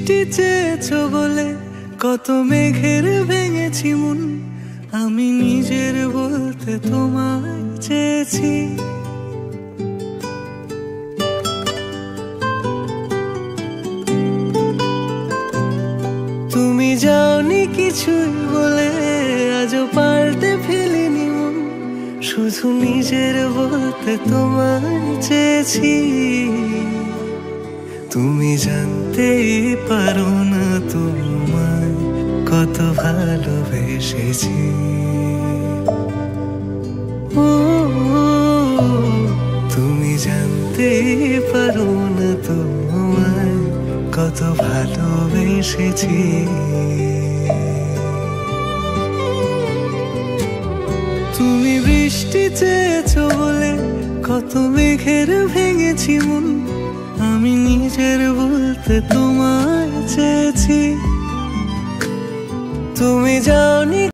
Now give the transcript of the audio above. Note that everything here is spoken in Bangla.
বৃষ্টি চেয়েছো বলে কত মেঘের ভেঙেছি মন, আমি নিজের বলতে তোমায় চেয়েছি। তুমি যাওনি কিছুই বলে আজও পাল্টে ফেলিনি মন, শুধু নিজের বলতে তোমায় চেয়েছি। তুমি জানতেই পারো না তোমায় কত ভালোবেসেছি। ও তুমি জানতেই পারো না তোমায় কত ভালোবেসেছি। তুমি বৃষ্টি চেয়েছো বলে কত মেঘের ভেঙেছি মন, আমি নিজের বলতে তোমায় চেয়েছি। তুমি যাওনি